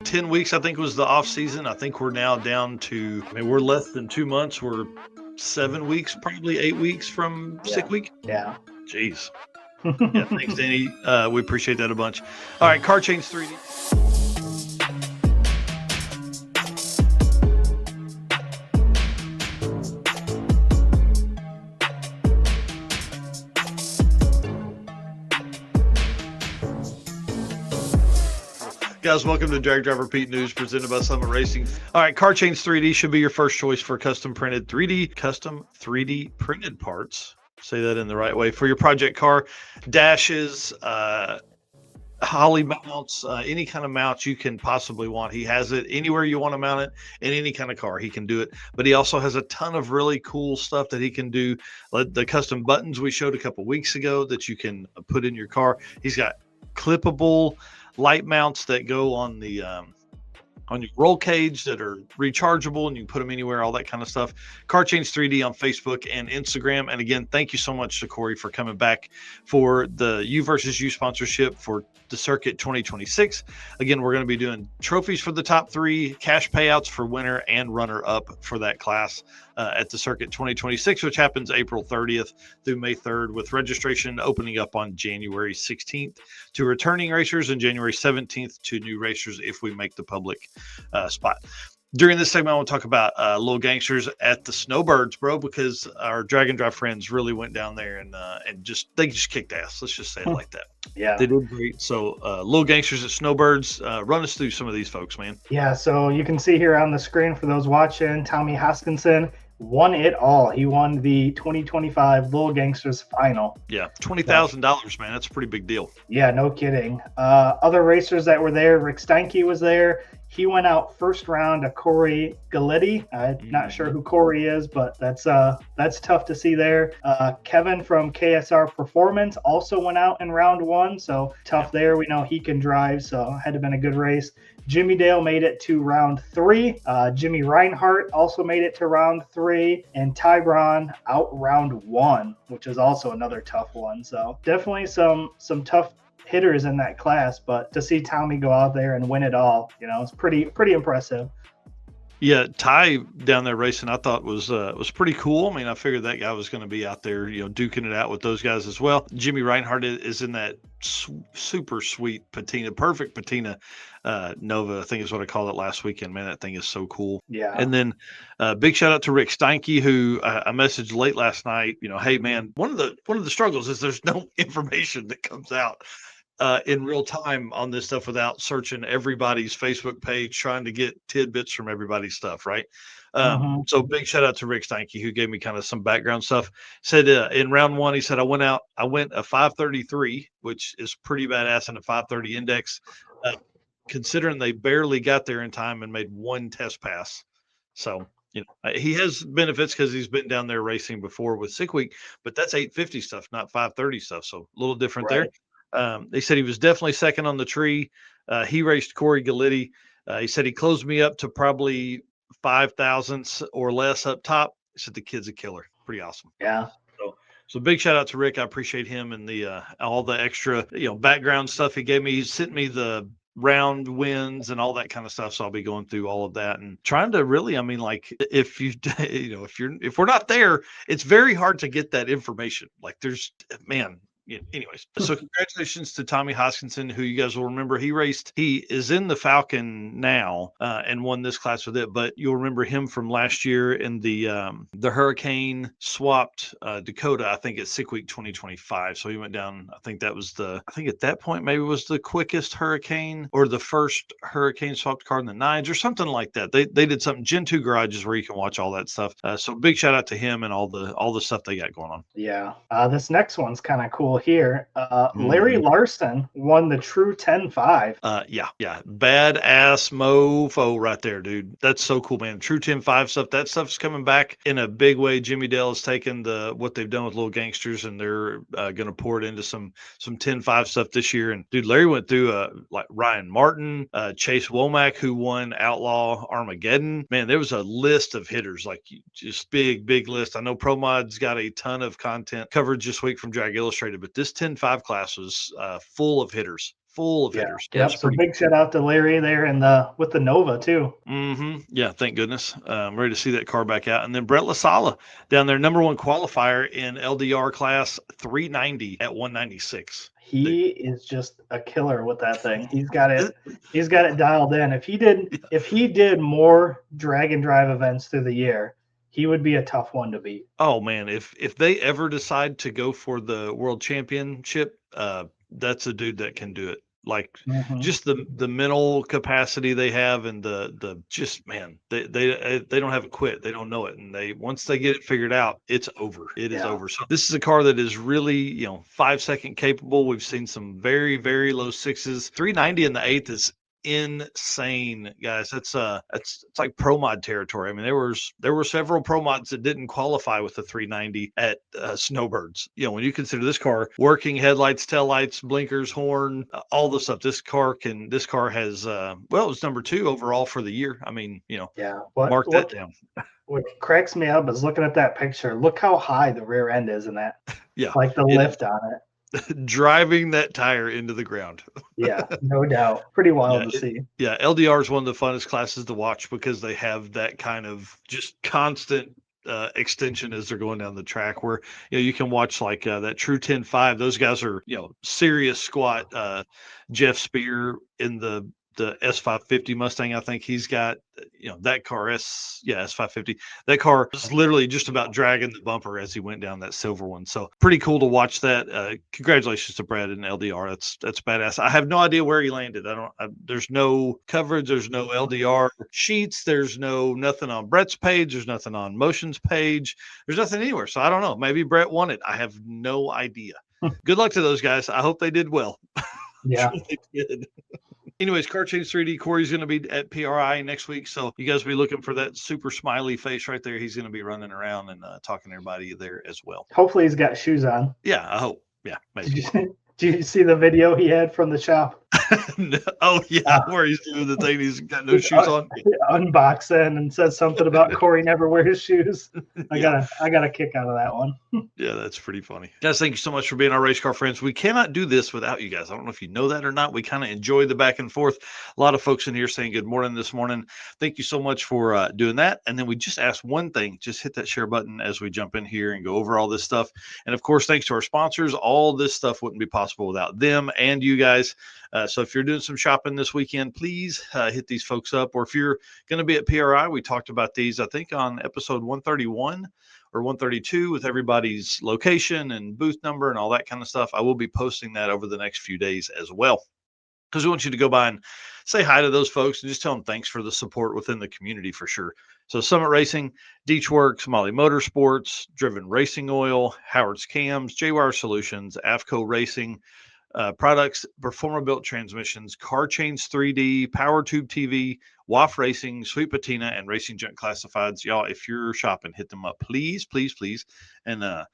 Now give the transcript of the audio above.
10 weeks, I think, was the off season. I think we're now down to, I mean, we're less than 2 months. We're 7 weeks, probably 8 weeks from sick week. Yeah. Jeez. Yeah, thanks, Danny. We appreciate that a bunch. All right, Car Chains 3D. Guys, welcome to Drag Driver Pete News presented by Summit Racing. All right, Car Chains 3D should be your first choice for custom 3D printed parts. Say that in the right way for your project car, dashes, holly mounts, any kind of mount you can possibly want. He has it anywhere you want to mount it in any kind of car. He can do it, but he also has a ton of really cool stuff that he can do. Like the custom buttons we showed a couple weeks ago that you can put in your car. He's got clippable light mounts that go on the on your roll cage that are rechargeable and you can put them anywhere, all that kind of stuff. Car Chains 3D on Facebook and Instagram. And again, thank you so much to Corey for coming back for the U versus U sponsorship for the Circuit 2026. Again, we're going to be doing trophies for the top 3, cash payouts for winner and runner up for that class at the Circuit 2026, which happens April 30th through May 3rd, with registration opening up on January 16th to returning racers and January 17th to new racers if we make the public spot. During this segment, I want to talk about Little Gangsters at the Snowbirds, bro, because our Drag and Drive friends really went down there and they just kicked ass. Let's just say it like that. Yeah, they did great. So Little Gangsters at Snowbirds, run us through some of these folks, man. Yeah, so you can see here on the screen for those watching, Tommy Hoskinson won it all. He won the 2025 Little Gangsters final. Yeah, $20,000, man. That's a pretty big deal. Yeah, no kidding. Other racers that were there, Rick Steinke was there. He went out first round to Corey Galletti. I'm not sure who Corey is, but that's tough to see there. Kevin from KSR Performance also went out in round 1, so tough there. We know he can drive, so had to have been a good race. Jimmy Dale made it to round 3. Jimmy Reinhart also made it to round 3, and Ty Braun out round 1, which is also another tough one. So definitely some tough hitters in that class, but to see Tommy go out there and win it all, it's pretty impressive. Yeah, Ty down there racing, I thought was pretty cool. I mean, I figured that guy was going to be out there, duking it out with those guys as well. Jimmy Reinhart is in that super sweet patina, perfect patina Nova, I think is what I called it last weekend. Man, that thing is so cool. Yeah. And then big shout out to Rick Steinke, who I messaged late last night. Hey man, one of the struggles is there's no information that comes out in real time on this stuff without searching everybody's Facebook page, trying to get tidbits from everybody's stuff, right? So big shout out to Rick Steinke, who gave me kind of some background stuff. Said in round 1, he said, I went a 533, which is pretty badass in a 530 index, considering they barely got there in time and made 1 test pass. So, he has benefits because he's been down there racing before with Sick Week, but that's 850 stuff, not 530 stuff. So a little different there. They said he was definitely second on the tree. He raced Corey Galletti. He said he closed me up to probably 5 thousandths or less up top. He said the kid's a killer. Pretty awesome. Yeah. So big shout out to Rick. I appreciate him and the all the extra background stuff he gave me. He sent me the round wins and all that kind of stuff. So I'll be going through all of that and trying to really, I mean, like if if we're not there, it's very hard to get that information. Like anyways, so congratulations to Tommy Hoskinson, who you guys will remember he is in the Falcon now and won this class with it, but you'll remember him from last year in the Hurricane swapped Dakota, I think at Sick Week 2025. So he went down, I think at that point maybe was the quickest Hurricane or the first Hurricane swapped car in the 9s or something like that. They did something, Gen 2 garages where you can watch all that stuff. So big shout out to him and all the stuff they got going on. Yeah. This next one's kind of cool here. Larry Larson won the True 10-5. Yeah. Badass mofo right there, dude. That's so cool, man. True 10-5 stuff. That stuff's coming back in a big way. Jimmy Dale has taken what they've done with Little Gangsters, and they're going to pour it into some 10-5 stuff this year. And dude, Larry went through like Ryan Martin, Chase Womack, who won Outlaw Armageddon. Man, there was a list of hitters, like just big list. I know ProMod's got a ton of content coverage this week from Drag Illustrated, but this 10-5 class was full of hitters. full of Yeah. hitters. Yep. So big shout out to Larry there and with the Nova too. Yeah, thank goodness. I'm ready to see that car back out. And then Brett LaSala down there, #1 qualifier in LDR class 390 at 196. He is just a killer with that thing. He's got it dialed in. If he did more drag and drive events through the year, he would be a tough one to beat. Oh man, if they ever decide to go for the world championship, that's a dude that can do it. Like just the mental capacity they have and the just man, they don't have it quit. They don't know it. And once they get it figured out, it's over. It is over. So this is a car that is really, 5-second capable. We've seen some very, very low sixes. 390 in the eighth is insane, guys. It's like pro mod territory. I mean, there were several pro mods that didn't qualify with the 390 at Snowbirds. When you consider this car working headlights, taillights, blinkers, horn, all the stuff, this car has it was #2 overall for the year. I mean, mark that down. What cracks me up is looking at that picture. Look how high the rear end is in that. Yeah, like the lift on it. Driving that tire into the ground. Yeah, no doubt. Pretty wild to see. Yeah, LDR is one of the funnest classes to watch because they have that kind of just constant extension as they're going down the track where you can watch like that True 10.5. Those guys are serious squat. Jeff Spear in the S550 Mustang, I think he's got that car S550. That car is literally just about dragging the bumper as he went down that silver one. So pretty cool to watch that. Congratulations to Brad in LDR. That's badass. I have no idea where he landed. There's no coverage. There's no LDR sheets. There's nothing on Brett's page. There's nothing on Motion's page. There's nothing anywhere. So I don't know. Maybe Brett won it. I have no idea. Good luck to those guys. I hope they did well. Yeah. Sure they did. Anyways, Car Change 3D, Corey's going to be at PRI next week. So you guys be looking for that super smiley face right there. He's going to be running around and talking to everybody there as well. Hopefully he's got shoes on. Yeah, I hope. Yeah, maybe. Did you see the video he had from the shop? Oh, yeah, where he's doing the thing. He's got no shoes on. Unboxing and says something about Corey never wears shoes. I got a kick out of that one. Yeah, that's pretty funny. Guys, thank you so much for being our race car friends. We cannot do this without you guys. I don't know if you know that or not. We kind of enjoy the back and forth. A lot of folks in here saying good morning this morning. Thank you so much for doing that. And then we just asked one thing. Just hit that share button as we jump in here and go over all this stuff. And of course, thanks to our sponsors. All this stuff wouldn't be possible without them and you guys. So if you're doing some shopping this weekend, please hit these folks up. Or if you're going to be at PRI, we talked about these, I think, on episode 131 or 132 with everybody's location and booth number and all that kind of stuff. I will be posting that over the next few days as well, because we want you to go by and say hi to those folks and just tell them thanks for the support within the community for sure. So Summit Racing, Deechworks, Molly Motorsports, Driven Racing Oil, Howard's Cams, JWire Solutions, AFCO Racing, Products, Performa-Built Transmissions, Car Change 3D, Power Tube TV, WAF Racing, Sweet Patina, and Racing Junk Classifieds. Y'all, if you're shopping, hit them up, please, please, please. And